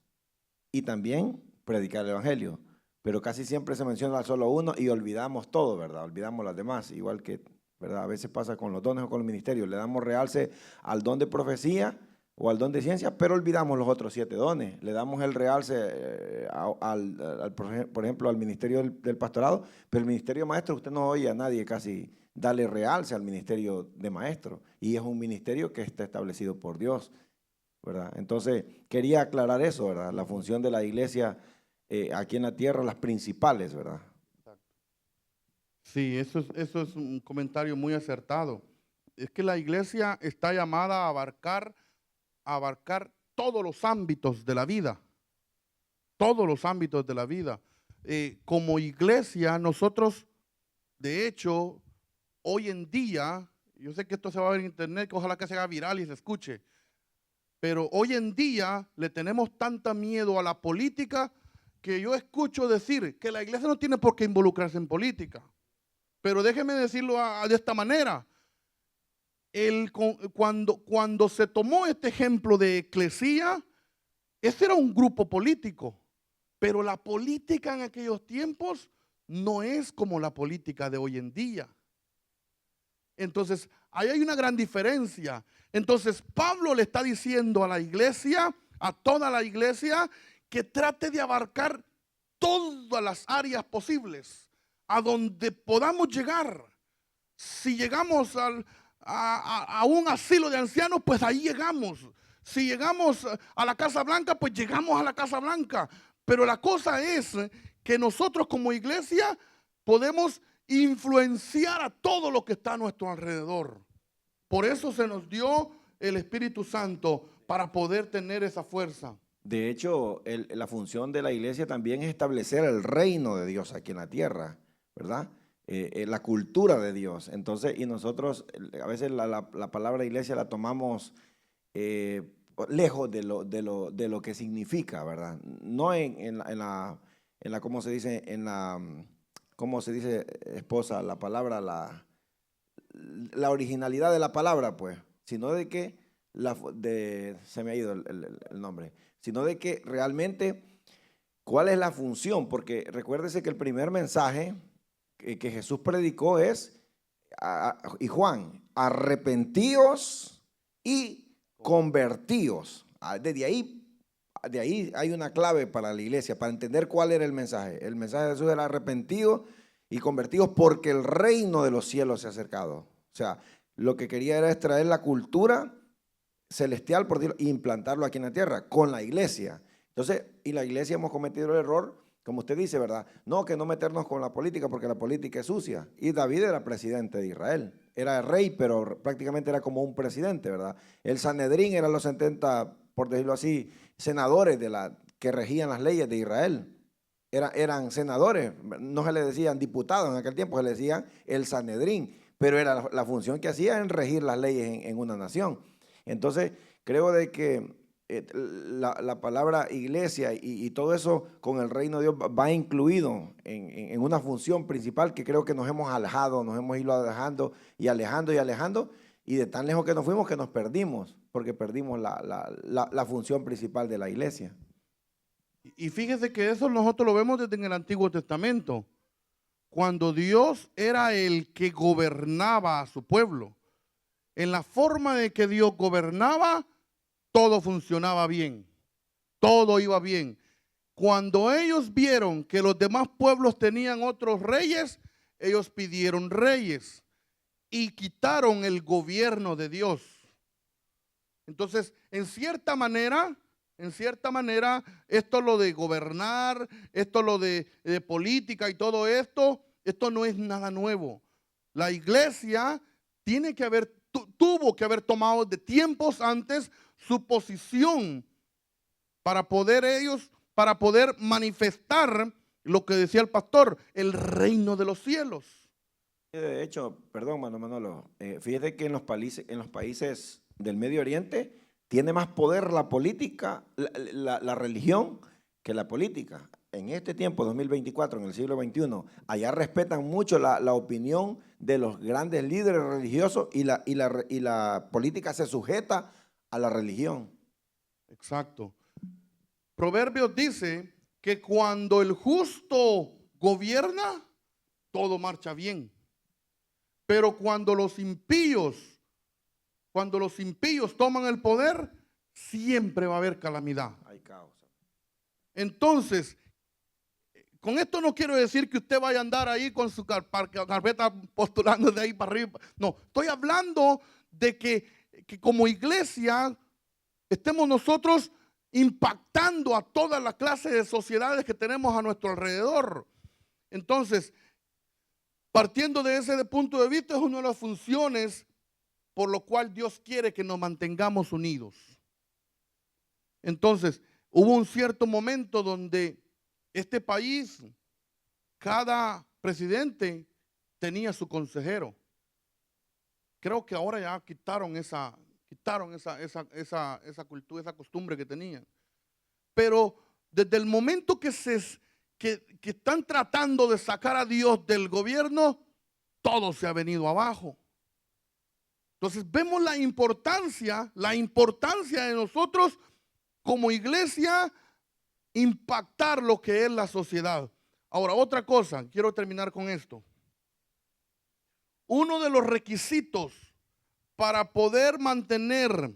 y también predicar el evangelio, pero casi siempre se menciona solo uno y olvidamos todo, ¿verdad? Olvidamos las demás, igual que, ¿verdad? A veces pasa con los dones o con los ministerios, le damos realce al don de profecía, o al don de ciencia, pero olvidamos los otros 7 dones. Le damos el realce por ejemplo, al ministerio del pastorado, pero el ministerio de maestro, usted no oye a nadie casi darle realce al ministerio de maestro, y es un ministerio que está establecido por Dios, ¿verdad? Entonces, quería aclarar eso, ¿verdad? La función de la iglesia aquí en la tierra, las principales, ¿verdad? Sí, eso es un comentario muy acertado. Es que la iglesia está llamada a abarcar todos los ámbitos de la vida, todos los ámbitos de la vida. Como iglesia, nosotros, de hecho, hoy en día, yo sé que esto se va a ver en internet, que ojalá que se haga viral y se escuche, pero hoy en día le tenemos tanta miedo a la política que yo escucho decir que la iglesia no tiene por qué involucrarse en política. Pero déjeme decirlo de esta manera. Cuando se tomó este ejemplo de eclesía, ese era un grupo político, pero la política en aquellos tiempos no es como la política de hoy en día. Entonces, ahí hay una gran diferencia. Entonces, Pablo le está diciendo a la iglesia, a toda la iglesia, que trate de abarcar todas las áreas posibles, a donde podamos llegar. Si llegamos a un asilo de ancianos, pues ahí llegamos. Si llegamos a la Casa Blanca, pues llegamos a la Casa Blanca. Pero la cosa es que nosotros como iglesia podemos influenciar a todo lo que está a nuestro alrededor. Por eso se nos dio el Espíritu Santo, para poder tener esa fuerza. De hecho, la función de la iglesia también es establecer el reino de Dios aquí en la tierra, ¿verdad? La cultura de Dios. Entonces, y nosotros a veces la palabra iglesia la tomamos lejos de lo que significa, ¿verdad? No en la ¿cómo se dice? ¿Cómo se dice, esposa? La palabra, la originalidad de la palabra, pues, sino de que, se me ha ido el nombre, sino de que realmente, ¿cuál es la función? Porque recuérdese que el primer mensaje que Jesús predicó es, y Juan, arrepentíos y convertíos. De ahí hay una clave para la iglesia, para entender cuál era el mensaje. El mensaje de Jesús era arrepentidos y convertidos porque el reino de los cielos se ha acercado. O sea, lo que quería era extraer la cultura celestial, por decirlo, e implantarlo aquí en la tierra, con la iglesia. Entonces, y la iglesia hemos cometido el error, como usted dice, ¿verdad? No, que no meternos con la política porque la política es sucia. Y David era presidente de Israel. Era rey, pero prácticamente era como un presidente, ¿verdad? El Sanedrín eran los 70, por decirlo así, senadores que regían las leyes de Israel. Eran senadores, no se le decían diputados en aquel tiempo, se le decían el Sanedrín, pero era la función que hacía en regir las leyes en una nación. Entonces, creo de que la palabra iglesia y todo eso con el reino de Dios va incluido en una función principal que creo que nos hemos alejado, nos hemos ido alejando y alejando y alejando, y de tan lejos que nos fuimos que nos perdimos, porque perdimos la función principal de la iglesia. Y fíjese que eso nosotros lo vemos desde en el Antiguo Testamento, cuando Dios era el que gobernaba a su pueblo. En la forma de que Dios gobernaba, todo funcionaba bien, todo iba bien. Cuando ellos vieron que los demás pueblos tenían otros reyes, ellos pidieron reyes y quitaron el gobierno de Dios. Entonces, en cierta manera, esto lo de gobernar, esto lo de política y todo esto no es nada nuevo. La iglesia tuvo que haber tomado de tiempos antes su posición para poder manifestar lo que decía el pastor, el reino de los cielos. De hecho, perdón, Manolo, fíjate que en los países del Medio Oriente tiene más poder la política, la religión, que la política. En este tiempo, 2024, en el siglo XXI, allá respetan mucho la opinión de los grandes líderes religiosos y la política se sujeta a la religión. Exacto. Proverbios dice que cuando el justo gobierna, todo marcha bien. Pero cuando los impíos toman el poder, siempre va a haber calamidad. Hay caos. Entonces, con esto no quiero decir que usted vaya a andar ahí con su carpeta postulando de ahí para arriba. No, estoy hablando de que como iglesia estemos nosotros impactando a toda la clase de sociedades que tenemos a nuestro alrededor. Entonces, partiendo de ese punto de vista, es una de las funciones por lo cual Dios quiere que nos mantengamos unidos. Entonces, hubo un cierto momento donde este país, cada presidente tenía su consejero. Creo que ahora ya quitaron esa cultura, esa costumbre que tenían. Pero desde el momento que están tratando de sacar a Dios del gobierno, todo se ha venido abajo. Entonces vemos la importancia de nosotros como iglesia impactar lo que es la sociedad. Ahora, otra cosa, quiero terminar con esto. Uno de los requisitos para poder mantener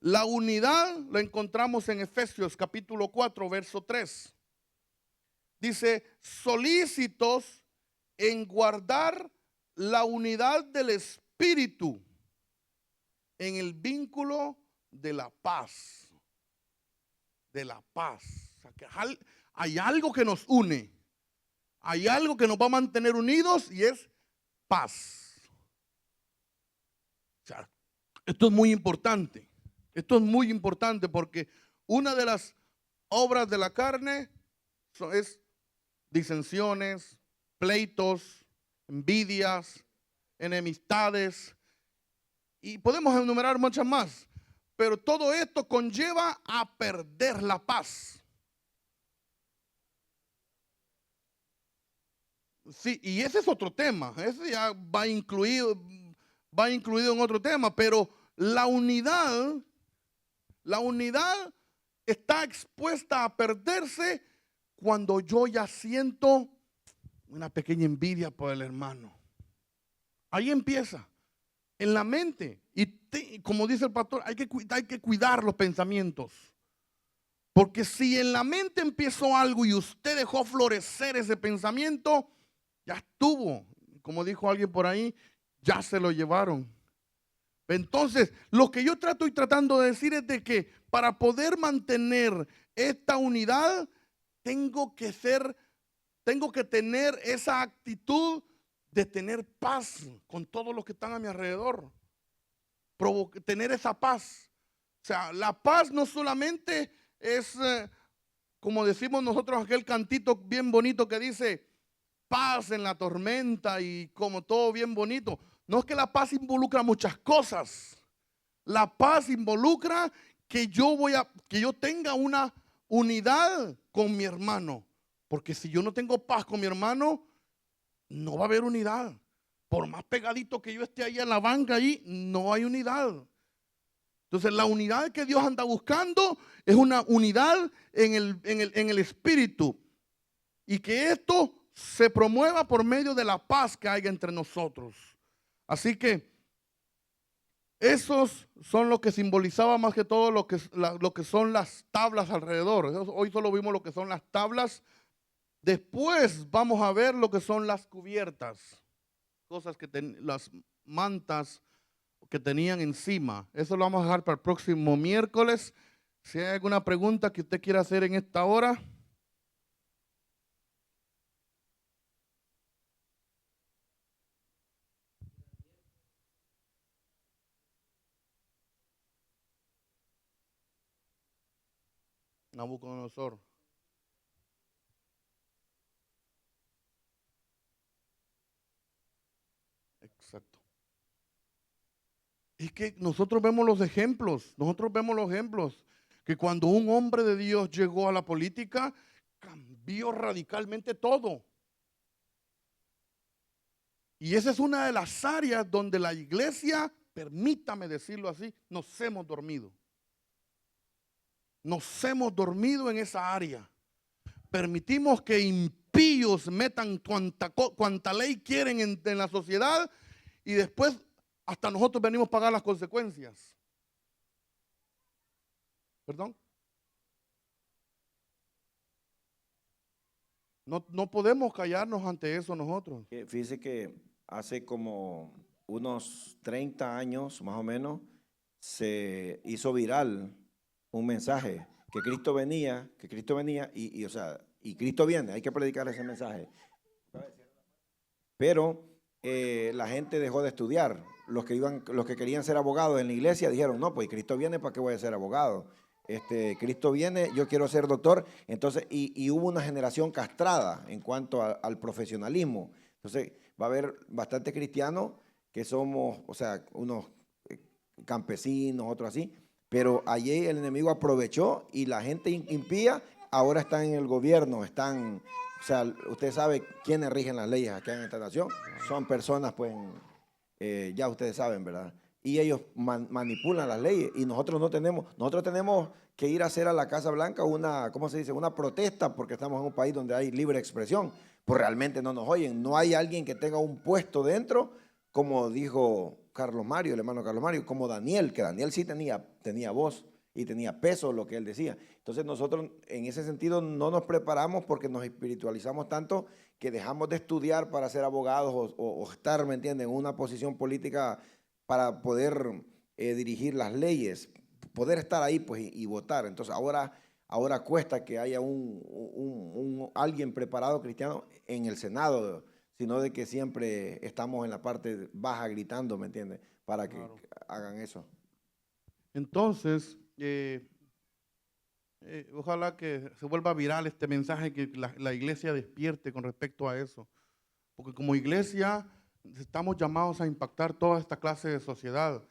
la unidad lo encontramos en Efesios capítulo 4, verso 3. Dice, solícitos en guardar la unidad del Espíritu en el vínculo de la paz. De la paz. O sea, que hay algo que nos une. Hay algo que nos va a mantener unidos y es paz. O sea, esto es muy importante. Esto es muy importante porque una de las obras de la carne es disensiones, pleitos, envidias, enemistades, y podemos enumerar muchas más, pero todo esto conlleva a perder la paz. Sí, y ese es otro tema, ese ya va incluido en otro tema, pero la unidad está expuesta a perderse cuando yo ya siento una pequeña envidia por el hermano. Ahí empieza, en la mente. Y como dice el pastor, hay que cuidar los pensamientos. Porque si en la mente empezó algo y usted dejó florecer ese pensamiento, ya estuvo. Como dijo alguien por ahí, ya se lo llevaron. Entonces, lo que yo estoy tratando de decir es de que para poder mantener esta unidad, tengo que tener esa actitud de tener paz con todos los que están a mi alrededor. Tener esa paz. O sea, la paz no solamente es, como decimos nosotros, aquel cantito bien bonito que dice, paz en la tormenta y como todo bien bonito. No es que la paz involucra muchas cosas. La paz involucra que yo tenga una unidad con mi hermano. Porque si yo no tengo paz con mi hermano, no va a haber unidad. Por más pegadito que yo esté ahí en la banca, ahí no hay unidad. Entonces la unidad que Dios anda buscando es una unidad en el espíritu. Y que esto se promueva por medio de la paz que hay entre nosotros. Así que esos son lo que simbolizaba más que todo lo que son las tablas alrededor. Hoy solo vimos lo que son las tablas. Después vamos a ver lo que son las cubiertas, cosas las mantas que tenían encima. Eso lo vamos a dejar para el próximo miércoles. Si hay alguna pregunta que usted quiera hacer en esta hora. Nabucodonosor. Exacto. Es que nosotros vemos los ejemplos, que cuando un hombre de Dios llegó a la política, cambió radicalmente todo. Y esa es una de las áreas donde la iglesia, permítame decirlo así, nos hemos dormido. Nos hemos dormido en esa área. Permitimos que impíos metan cuanta ley quieren en la sociedad y después hasta nosotros venimos a pagar las consecuencias. ¿Perdón? No podemos callarnos ante eso nosotros. Fíjese que hace como unos 30 años, más o menos, se hizo viral un mensaje que Cristo venía o sea, y Cristo viene, hay que predicar ese mensaje. Pero la gente dejó de estudiar. Los que querían ser abogados en la iglesia dijeron, no, pues Cristo viene, ¿para qué voy a ser abogado? Cristo viene, yo quiero ser doctor. Entonces, y hubo una generación castrada en cuanto al profesionalismo. Entonces, va a haber bastante cristianos que somos, o sea, unos campesinos, otros así, pero allí el enemigo aprovechó y la gente impía ahora está en el gobierno, están, o sea, usted sabe quiénes rigen las leyes aquí en esta nación, son personas, pues, ya ustedes saben, ¿verdad? Y ellos manipulan las leyes y nosotros tenemos que ir a hacer a la Casa Blanca una, ¿cómo se dice? Una protesta porque estamos en un país donde hay libre expresión, pues realmente no nos oyen, no hay alguien que tenga un puesto dentro, como dijo Carlos Mario, el hermano Carlos Mario, como Daniel, que Daniel sí tenía voz y tenía peso lo que él decía. Entonces nosotros en ese sentido no nos preparamos porque nos espiritualizamos tanto que dejamos de estudiar para ser abogados o estar, ¿me entienden?, en una posición política para poder dirigir las leyes, poder estar ahí pues y votar. Entonces ahora cuesta que haya alguien preparado cristiano en el Senado, sino de que siempre estamos en la parte baja gritando, ¿me entiendes?, para que Claro. hagan eso. Entonces, ojalá que se vuelva viral este mensaje, que la iglesia despierte con respecto a eso. Porque como iglesia estamos llamados a impactar toda esta clase de sociedad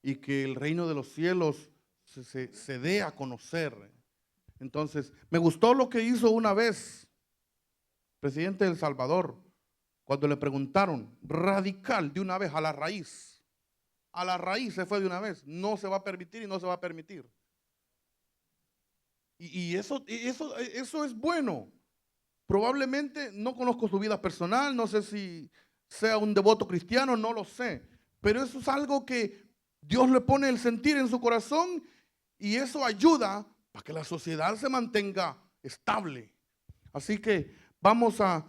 y que el reino de los cielos se dé a conocer. Entonces, me gustó lo que hizo una vez el presidente de El Salvador, cuando le preguntaron, radical, de una vez, a la raíz se fue de una vez, no se va a permitir y no se va a permitir. Y eso es bueno. Probablemente no conozco su vida personal, no sé si sea un devoto cristiano, no lo sé, pero eso es algo que Dios le pone el sentir en su corazón y eso ayuda para que la sociedad se mantenga estable. Así que vamos a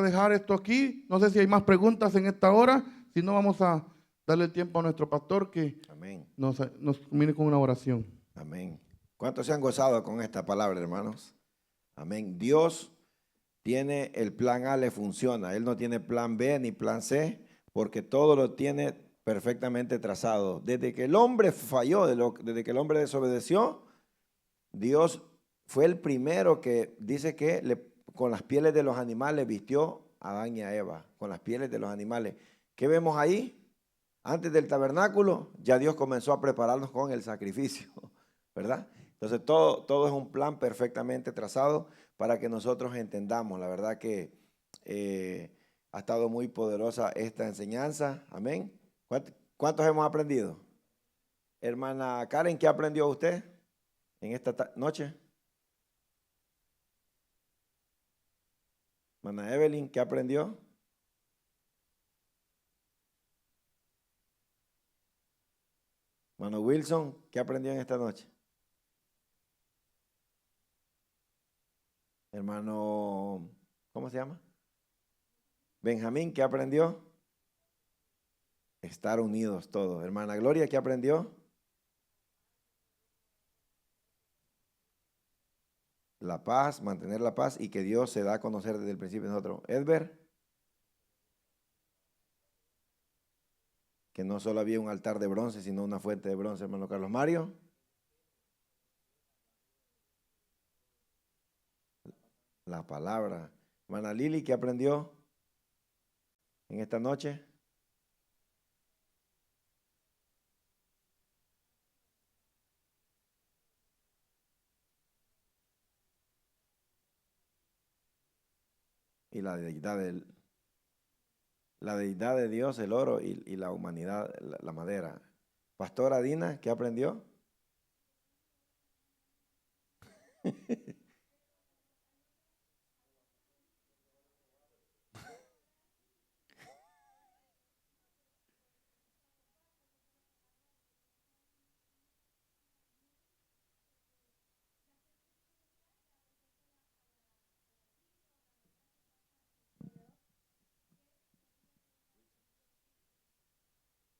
dejar esto aquí. No sé si hay más preguntas en esta hora, si no vamos a darle el tiempo a nuestro pastor que Amén. nos termine con una oración. Amén. ¿Cuántos se han gozado con esta palabra, hermanos? Amén. Dios tiene el plan A, le funciona. Él no tiene plan B ni plan C, porque todo lo tiene perfectamente trazado. Desde que el hombre falló, desde que el hombre desobedeció, Dios fue el primero que dice que con las pieles de los animales vistió a Adán y a Eva, con las pieles de los animales. ¿Qué vemos ahí? Antes del tabernáculo, ya Dios comenzó a prepararnos con el sacrificio, ¿verdad? Entonces todo es un plan perfectamente trazado para que nosotros entendamos. La verdad que ha estado muy poderosa esta enseñanza. Amén. ¿Cuántos hemos aprendido? Hermana Karen, ¿qué aprendió usted en esta noche? Hermana Evelyn, ¿qué aprendió? Hermano Wilson, ¿qué aprendió en esta noche? Hermano, ¿cómo se llama? Benjamín, ¿qué aprendió? Estar unidos todos. Hermana Gloria, ¿qué aprendió? La paz, mantener la paz y que Dios se da a conocer desde el principio de nosotros. Edber, que no solo había un altar de bronce, sino una fuente de bronce, hermano Carlos Mario. La palabra. Hermana Lili, ¿qué aprendió en esta noche? Y la deidad de Dios, el oro y la humanidad, la madera. Pastora Dina, ¿qué aprendió?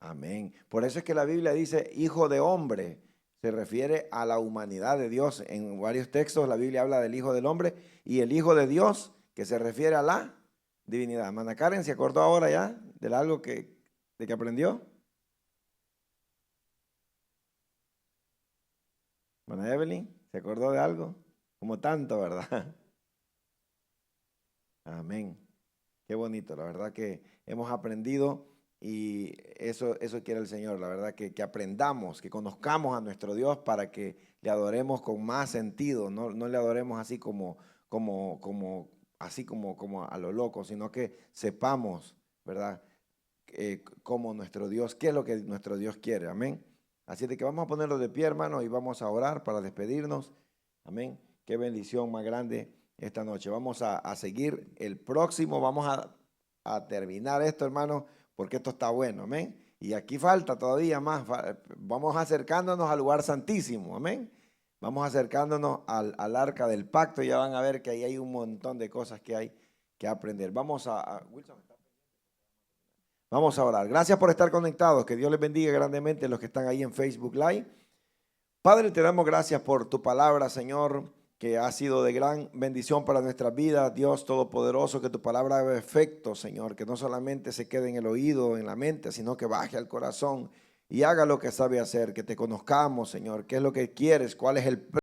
Amén. Por eso es que la Biblia dice hijo de hombre. Se refiere a la humanidad de Dios. En varios textos la Biblia habla del hijo del hombre y el hijo de Dios, que se refiere a la divinidad. Hermana Karen, ¿se acordó ahora ya de algo de que aprendió? Hermana Evelyn, ¿se acordó de algo? Como tanto, ¿verdad? Amén. Qué bonito, la verdad que hemos aprendido y eso quiere el Señor, la verdad que aprendamos, que conozcamos a nuestro Dios para que le adoremos con más sentido, no le adoremos así como a lo loco, sino que sepamos, ¿verdad? Como nuestro Dios, qué es lo que nuestro Dios quiere, amén. Así de que vamos a ponerlo de pie, hermanos, y vamos a orar para despedirnos, amén. Qué bendición más grande esta noche. Vamos a seguir el próximo, vamos a terminar esto, hermano, porque esto está bueno, amén. Y aquí falta todavía más, vamos acercándonos al lugar santísimo, amén. Vamos acercándonos al arca del pacto, ya van a ver que ahí hay un montón de cosas que hay que aprender. Wilson, vamos a orar. Gracias por estar conectados, que Dios les bendiga grandemente a los que están ahí en Facebook Live. Padre, te damos gracias por tu palabra, Señor, que ha sido de gran bendición para nuestras vidas. Dios Todopoderoso, que tu palabra haga efecto, Señor, que no solamente se quede en el oído, en la mente, sino que baje al corazón y haga lo que sabe hacer, que te conozcamos, Señor, qué es lo que quieres, cuál es el